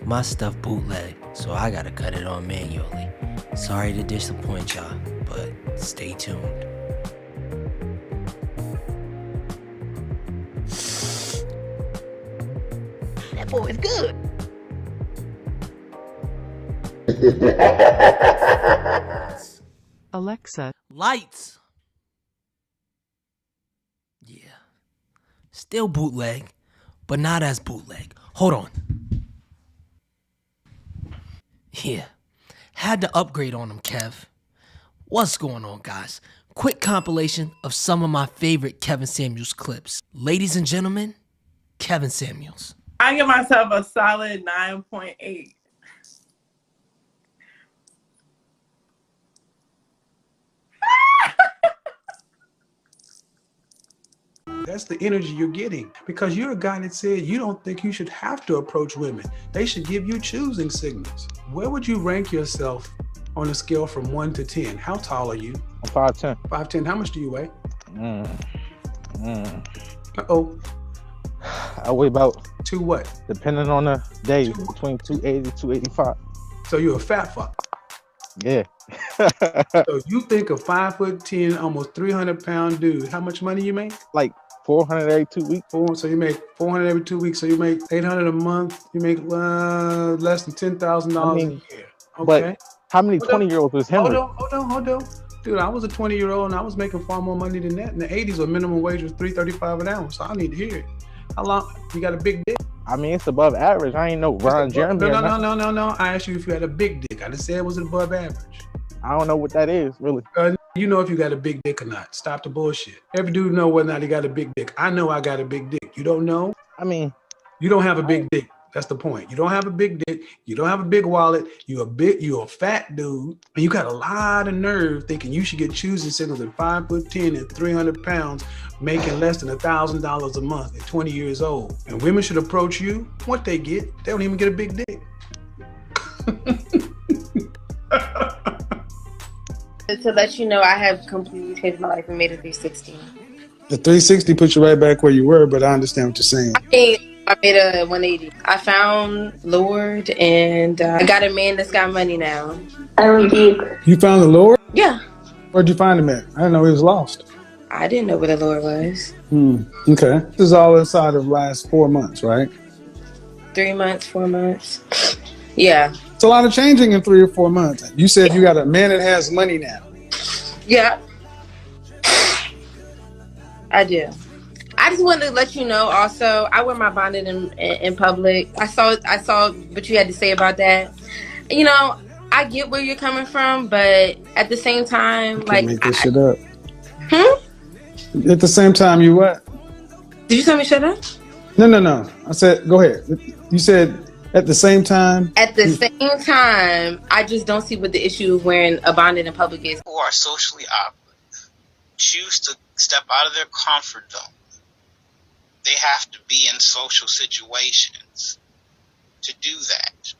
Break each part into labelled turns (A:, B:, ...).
A: My stuff bootleg, so I gotta cut it on manually. Sorry to disappoint y'all, but stay tuned. That boy is good.
B: Alexa,
A: Lights. Yeah. Still bootleg, but not as bootleg. Hold on. Yeah. Had to upgrade on them, Kev. What's going on, guys? Quick compilation of some of my favorite Kevin Samuels clips. Ladies and gentlemen, Kevin Samuels.
C: I give myself a solid 9.8.
D: That's the energy you're getting, because you're a guy that said you don't think you should have to approach women. They should give you choosing signals. Where would you rank yourself on a scale from 1 to 10? How tall are you?
E: I'm 5'10".
D: 5'10". How much do you weigh? Uh-oh.
E: I weigh about,
D: To what?
E: depending on the day, between 280 285.
D: So you're a fat fuck.
E: Yeah.
D: So you think a 5'10", almost 300-pound dude, how much money you make?
E: Like 400 every 2 weeks.
D: So you make 400 every 2 weeks. So you make 800 a month. You make less than $10,000 a year. Okay.
E: But how many 20-year-olds was him?
D: Hold on. Dude, I was a 20-year-old and I was making far more money than that. In the 80s, where minimum wage was $3.35 an hour. So I need to hear it. How long? You got a big dick?
E: I mean, it's above average. I ain't know Ron Jeremy.
D: No. I asked you if you had a big dick. I didn't say it was above average.
E: I don't know what that is, really.
D: You know if you got a big dick or not. Stop the bullshit. Every dude know whether or not he got a big dick. I know I got a big dick. You don't know?
E: I mean,
D: you don't have a big dick. That's the point. You don't have a big dick. You don't have a big wallet. You're a fat dude. And you got a lot of nerve thinking you should get choosing signals at 5'10" and 300 pounds, making less than $1,000 a month at 20 years old. And women should approach you. What they get, they don't even get a big dick.
F: To let you know, I have completely changed my life and made a 360.
D: The 360 puts you right back where you were, but I understand what you're saying.
F: I made a 180. I found Lord, and I got a man that's got money now.
G: I rebuke.
D: You found the Lord?
F: Yeah.
D: Where'd you find him at? I didn't know he was lost.
F: I didn't know where the Lord was.
D: Okay. This is all inside of the last 4 months, right?
F: 3 months, 4 months. Yeah.
D: It's a lot of changing in 3 or 4 months. You said you got a man that has money now.
F: Yeah. I do. I just wanted to let you know also, I wear my bonnet in public. I saw what you had to say about that. You know, I get where you're coming from, but at the same time, like,
D: make this shit up.
F: At
D: the same time, you what?
F: Did you tell me shut up?
D: No. I said, go ahead. You said at the same time?
F: At the same time, I just don't see what the issue of wearing a bonnet in public is.
H: Who are socially awkward choose to step out of their comfort zone. They have to be in social situations to do that,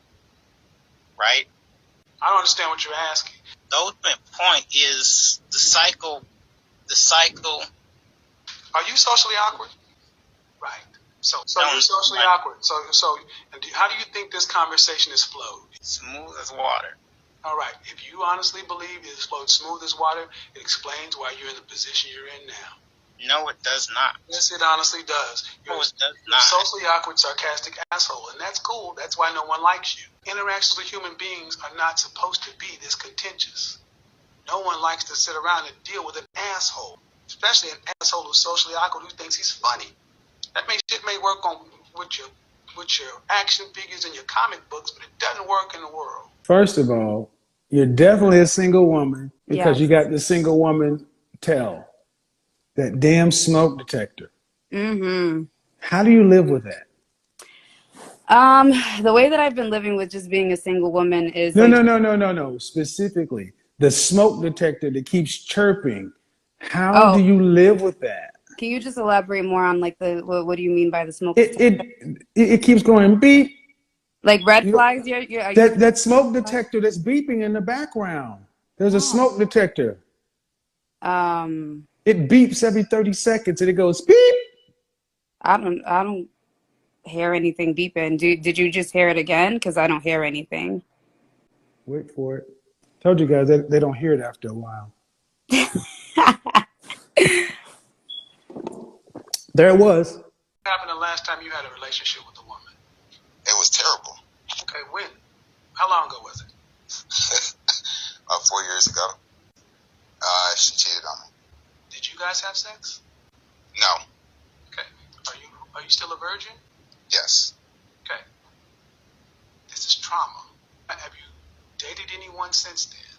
H: right? I don't understand what you're asking. The ultimate point is the cycle. Are you socially awkward? Right. So you're socially awkward. So how do you think this conversation has flowed? Smooth as water. All right. If you honestly believe it has flowed smooth as water, it explains why you're in the position you're in now. No, it does not. Yes, it honestly does. You're a socially awkward, sarcastic asshole, and that's cool. That's why no one likes you. Interactions with human beings are not supposed to be this contentious. No one likes to sit around and deal with an asshole, especially an asshole who's socially awkward who thinks he's funny. That shit may work on with your action figures and your comic books, but it doesn't work in the world. First of all, you're definitely a single woman because you got the single woman tell. That damn smoke detector. How do you live with that?
G: The way that I've been living with just being a single woman is
D: No. Specifically, the smoke detector that keeps chirping. How do you live with that?
G: Can you just elaborate more on like what do you mean by the smoke detector?
D: It keeps going beep.
G: Like red flags?
D: That smoke detector that's beeping in the background. There's a smoke detector. It beeps every 30 seconds and it goes beep.
G: I don't hear anything beeping. Did you just hear it again? Because I don't hear anything.
D: Wait for it. Told you guys they don't hear it after a while. There it was.
H: What happened the last time you had a relationship with a woman? It was terrible. Okay, when? How long ago was it? About 4 years ago. She cheated on me. Did you guys have sex? No. Okay. Are you still a virgin? Yes. Okay. This is trauma. Have you dated anyone since then?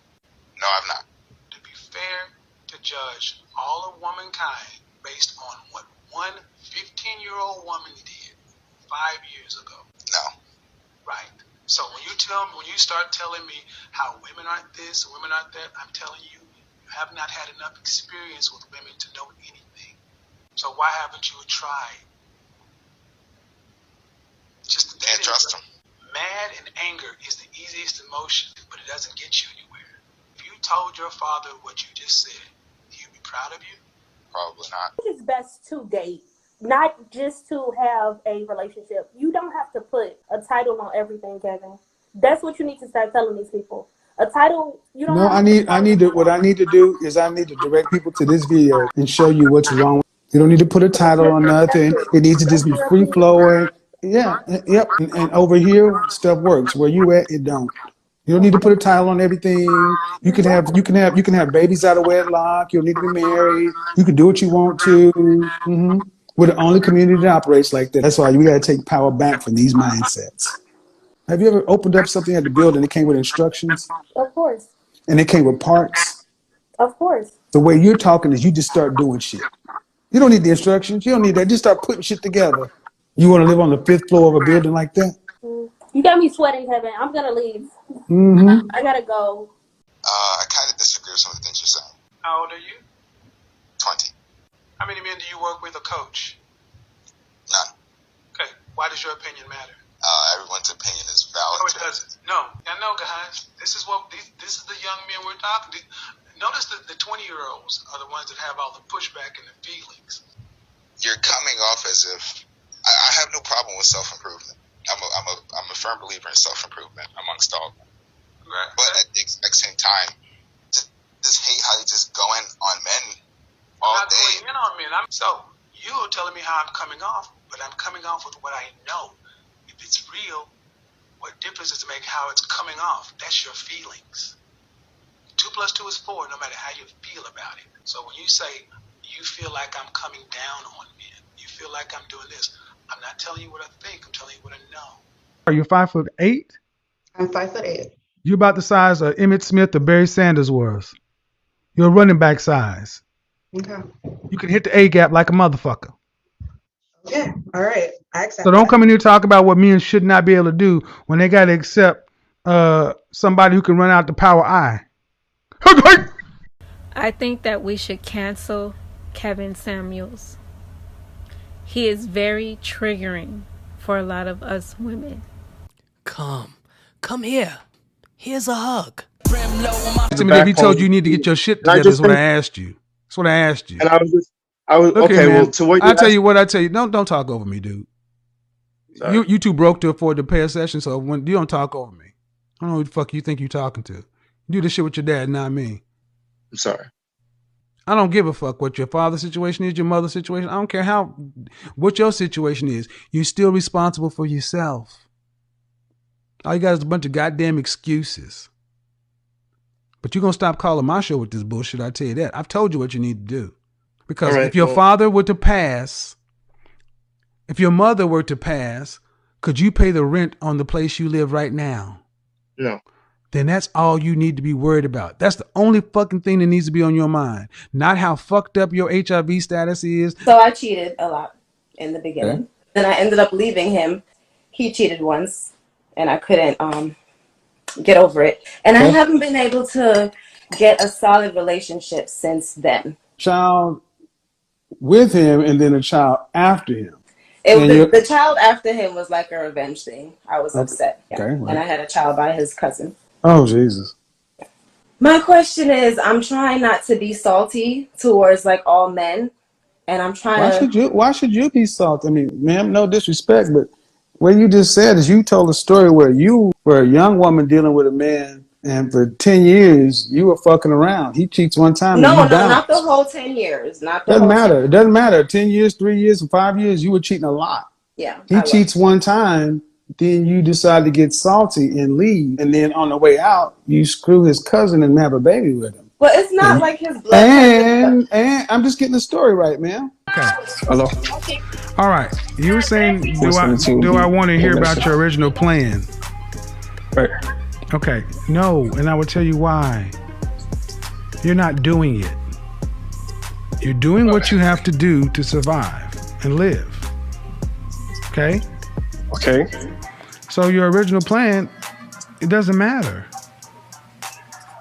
H: No, I've not. To be fair, to judge all of womankind based on what one 15-year-old woman did 5 years ago. No. Right. So when you start telling me how women aren't this, women aren't that, I'm telling you, you have not had enough experience with women to know anything. So why haven't you tried? Just can't trust them. Mad and anger is the easiest emotion, but it doesn't get you anywhere. If you told your father what you just said, he'd be proud of you? Probably not.
B: I think it's best to date, not just to have a relationship. You don't have to put a title on everything, Kevin. That's what you need to start telling these people. A title, you don't.
D: No, what I need to do is I need to direct people to this video and show you what's wrong. You don't need to put a title on nothing. It needs to just be free flowing. Yeah, yep. And over here, stuff works. Where you at, it don't. You don't need to put a title on everything. You can have babies out of wedlock. You don't need to be married. You can do what you want to. We're the only community that operates like that. That's why we got to take power back from these mindsets. Have you ever opened up something at the building and it came with instructions?
B: Of course.
D: And it came with parts?
B: Of course.
D: The way you're talking is you just start doing shit. You don't need the instructions. You don't need that. Just start putting shit together. You want to live on the 5th floor of a building like that?
B: You got me sweating, Kevin. I'm going to leave. I got to go.
H: I kind of disagree with some of the things you're saying. How old are you? 20. How many men do you work with or coach? None. Okay. Why does your opinion matter? Everyone's opinion is valid. No, it doesn't. No. I know, guys. This is the young men we're talking to. Notice that the 20-year-olds are the ones that have all the pushback and the feelings. You're coming off as if I have no problem with self-improvement. I'm a firm believer in self-improvement amongst all men. Right. But at the exact same time, just hate how you just go in on men all day. I'm not going in on men. So you're telling me how I'm coming off, but I'm coming off with what I know. If it's real, what difference does it make how it's coming off? That's your feelings. 2 + 2 is 4, no matter how you feel about it. So when you say you feel like I'm coming down on men, you feel like I'm doing this, I'm not telling you what I think. I'm telling you what I know.
D: Are you 5'8"?
I: I'm 5'8".
D: You're about the size of Emmitt Smith or Barry Sanders was. You're a running back size.
I: Okay.
D: You can hit the A gap like a motherfucker.
I: Okay. All right. I accept.
D: So don't come in here talk about what men should not be able to do when they got to accept somebody who can run out the power I.
J: I think that we should cancel Kevin Samuels. He is very triggering for a lot of us women.
A: Come here. Here's a hug.
D: If he told you need to get your shit together, that's what I asked you. That's what I asked you.
K: And I was
D: Look
K: okay.
D: here,
K: Well, to what
D: I tell you what I tell you. Don't talk over me, dude.
K: Sorry.
D: You too broke to afford to pay a session, so when you don't talk over me. I don't know who the fuck you think you talking to. You do this shit with your dad, not me.
K: I'm sorry.
D: I don't give a fuck what your father's situation is, your mother's situation. I don't care what your situation is. You're still responsible for yourself. All you got is a bunch of goddamn excuses. But you're going to stop calling my show with this bullshit, I tell you that. I've told you what you need to do. Because if your father were to pass, if your mother were to pass, could you pay the rent on the place you live right now?
K: No.
D: Then that's all you need to be worried about. That's the only fucking thing that needs to be on your mind. Not how fucked up your HIV status is.
L: So I cheated a lot in the beginning. Okay. Then I ended up leaving him. He cheated once and I couldn't get over it. And I haven't been able to get a solid relationship since then.
D: Child with him and then a child after him.
L: The child after him was like a revenge thing. I was upset. Yeah.
D: Okay, right.
L: And I had a child by his cousin.
D: Oh, Jesus.
L: My question is, I'm trying not to be salty towards like all men. And I'm trying
D: Why should you be salty? I mean, ma'am, no disrespect, but what you just said is you told a story where you were a young woman dealing with a man, and for 10 years you were fucking around. He cheats one time and
L: No,
D: you
L: no, not the
D: bounce.
L: whole 10 years. Not the
D: Doesn't
L: whole 10.
D: matter. It doesn't matter. 10 years, 3 years, 5 years, you were cheating a lot.
L: Yeah,
D: He
L: I was.
D: cheats one time, then you decide to get salty and leave. And then on the way out, you screw his cousin and have a baby with him.
L: But it's not
D: And
L: like his blood cousin.
D: and I'm just getting the story right, man.
M: Okay.
K: Hello.
M: All right. You were saying, do I want to hear about your original plan?
K: Right.
M: Okay. No, and I will tell you why. You're not doing it. You're doing what you have to do to survive and live. Okay?
K: Okay.
M: So your original plan, it doesn't matter.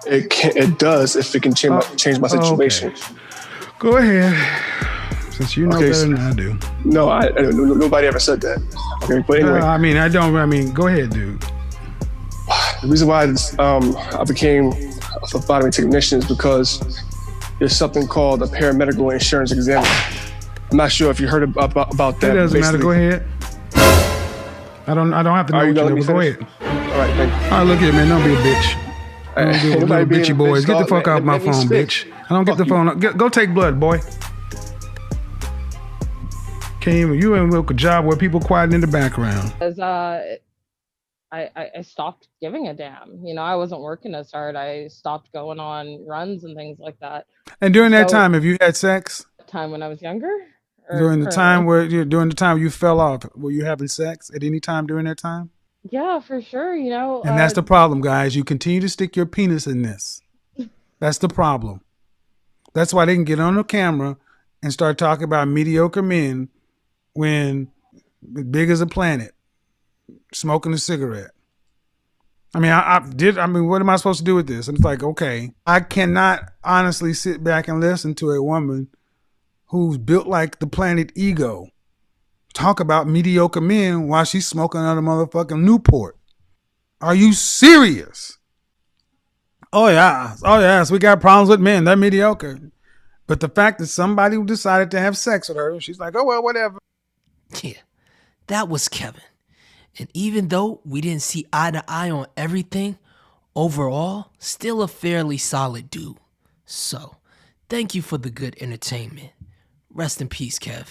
K: It does if it can change my situation.
M: Okay. Go ahead. Since you know better than I do.
K: No, nobody ever said that. Okay, but anyway.
M: Go ahead, dude.
K: The reason why I became a phlebotomy technician is because there's something called a paramedical insurance examiner. I'm not sure if you heard about that.
M: It doesn't matter. Go ahead. I don't have to know what you know, but go ahead.
K: All right, thank you.
M: All right, look here, man. Don't be a bitch. I don't do little bitchy boys. Get the fuck off my phone, bitch. I don't get the phone. Go take blood, boy. You ain't work a job where people quiet in the background.
N: Because I stopped giving a damn. You know, I wasn't working as hard. I stopped going on runs and things like that.
M: And during that time, have you had sex?
N: Time when I was younger?
M: During the time you fell off, were you having sex at any time during that time?
N: Yeah, for sure. You know,
M: and that's the problem, guys. You continue to stick your penis in this. That's the problem. That's why they can get on the camera and start talking about mediocre men when big as a planet, smoking a cigarette. I mean, what am I supposed to do with this? And it's like, okay, I cannot honestly sit back and listen to a woman who's built like the planet Ego talk about mediocre men while she's smoking on a motherfucking Newport. Are you serious? Oh, yes, we got problems with men. They're mediocre. But the fact that somebody decided to have sex with her, she's like, oh, well, whatever.
A: Yeah, that was Kevin. And even though we didn't see eye to eye on everything, overall, still a fairly solid dude. So, thank you for the good entertainment. Rest in peace, Kev.